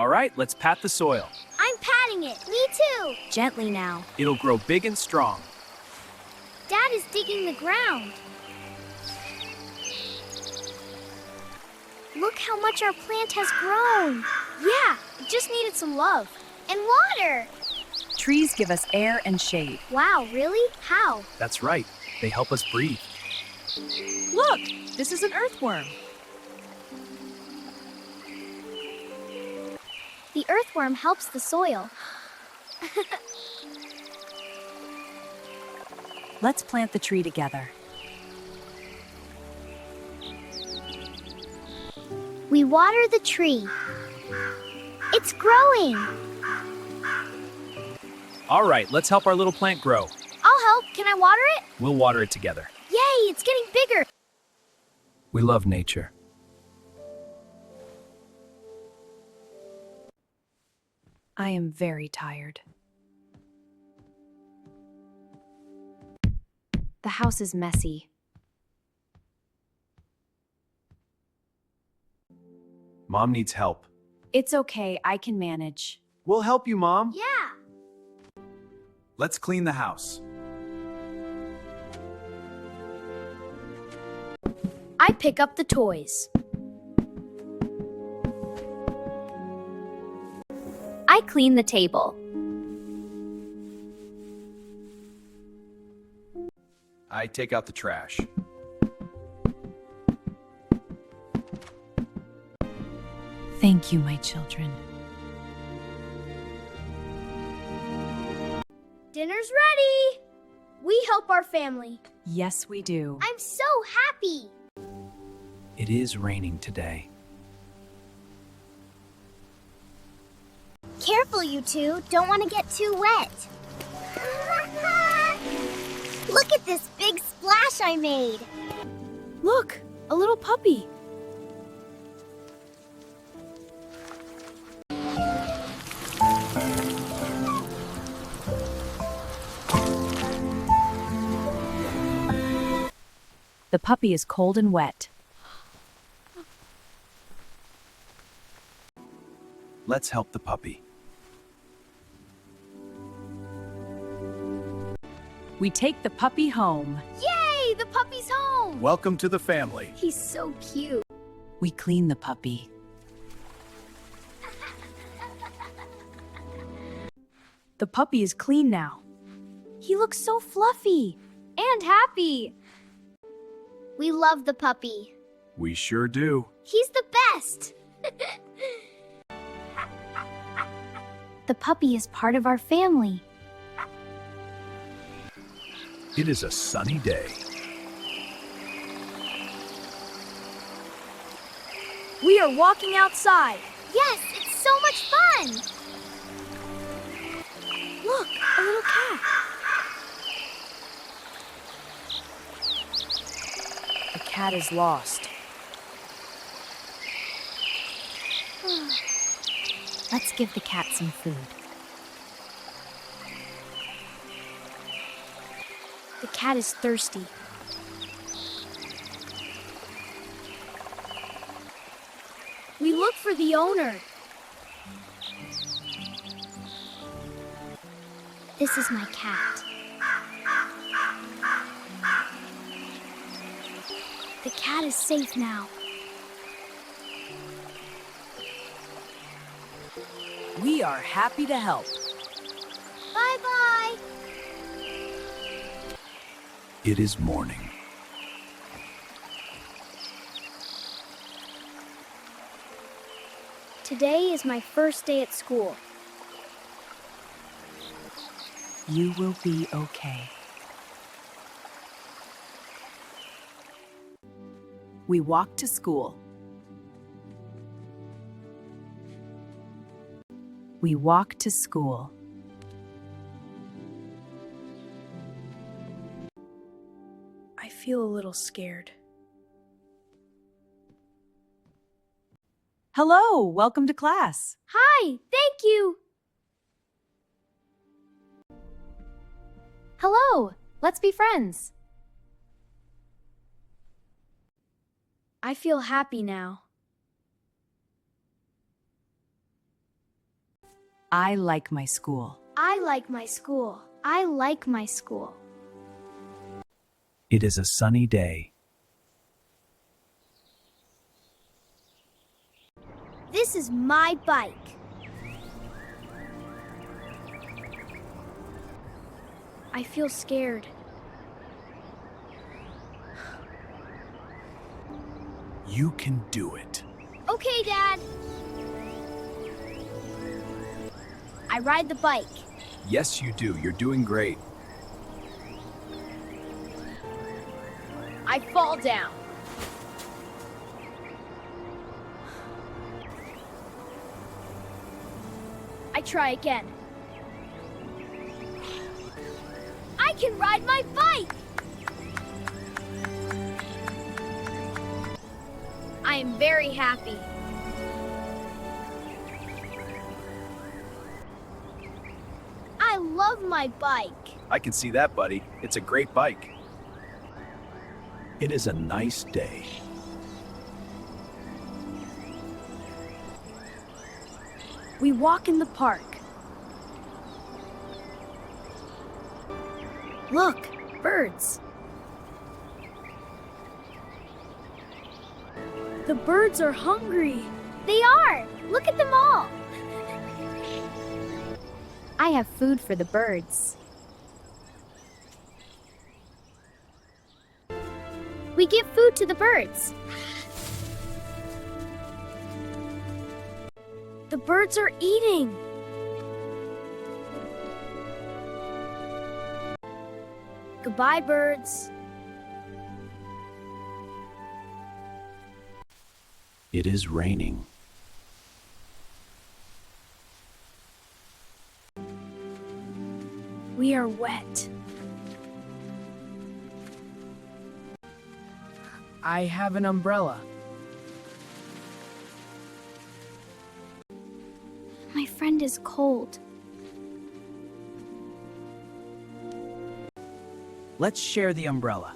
All right, let's pat the soil. I'm patting it. Me too. Gently now. It'll grow big and strong. Dad is digging the ground. Look how much our plant has grown. Yeah, it just needed some love. And water. Trees give us air and shade. Wow, really? How? That's right. They help us breathe. Look, this is an earthworm. The earthworm helps the soil. Let's plant the tree together. We water the tree. It's growing. All right, let's help our little plant grow. I'll help. Can I water it? We'll water it together. Yay, it's getting bigger. We love nature. I am very tired. The house is messy. Mom needs help. It's okay, I can manage. We'll help you, Mom. Yeah. Let's clean the house. I pick up the toys. I clean the table. I take out the trash. Thank you, my children. Dinner's ready. We help our family. Yes, we do. I'm so happy. It is raining today. Careful, you two. Don't want to get too wet. Look at this big splash I made. Look, a little puppy. The puppy is cold and wet. Let's help the puppy. We take the puppy home. Yay, the puppy's home. Welcome to the family. He's so cute. We clean the puppy. The puppy is clean now. He looks so fluffy and happy. We love the puppy. We sure do. He's the best. The puppy is part of our family. It is a sunny day. We are walking outside. Yes, it's so much fun. Look, a little cat. The cat is lost. Let's give the cat some food. The cat is thirsty. We look for the owner. This is my cat. The cat is safe now. We are happy to help. Bye-bye. It is morning. Today is my first day at school. You will be okay. We walk to school. We walk to school. I feel a little scared. Hello, welcome to class. Hi, thank you. Hello, let's be friends. I feel happy now. I like my school. I like my school. I like my school. It is a sunny day. This is my bike. I feel scared. You can do it. Okay, Dad. I ride the bike. Yes, you do. You're doing great. I fall down. I try again. I can ride my bike! I am very happy. I love my bike. I can see that, buddy. It's a great bike. It is a nice day. We walk in the park. Look, birds. The birds are hungry. They are! Look at them all! I have food for the birds. We give food to the birds. The birds are eating. Goodbye, birds. It is raining. We are wet. I have an umbrella. My friend is cold. Let's share the umbrella.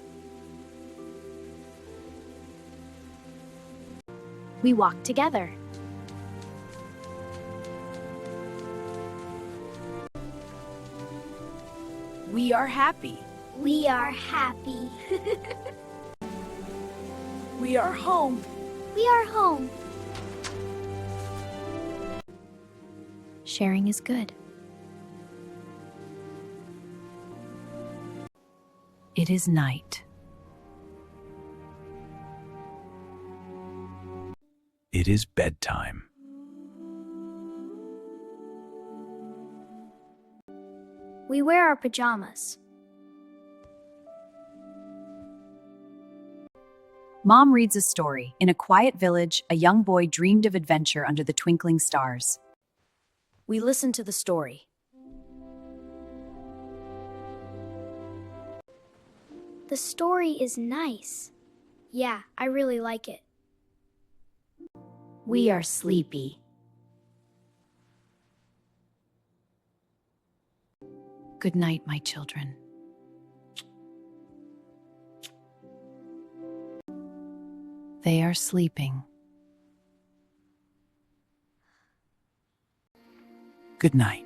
We walk together. We are happy. We are happy. We are home. We are home. Sharing is good. It is night. It is bedtime. We wear our pajamas. Mom reads a story. In a quiet village, a young boy dreamed of adventure under the twinkling stars. We listen to the story. The story is nice. Yeah, I really like it. We are sleepy. Good night, my children. They are sleeping. Good night.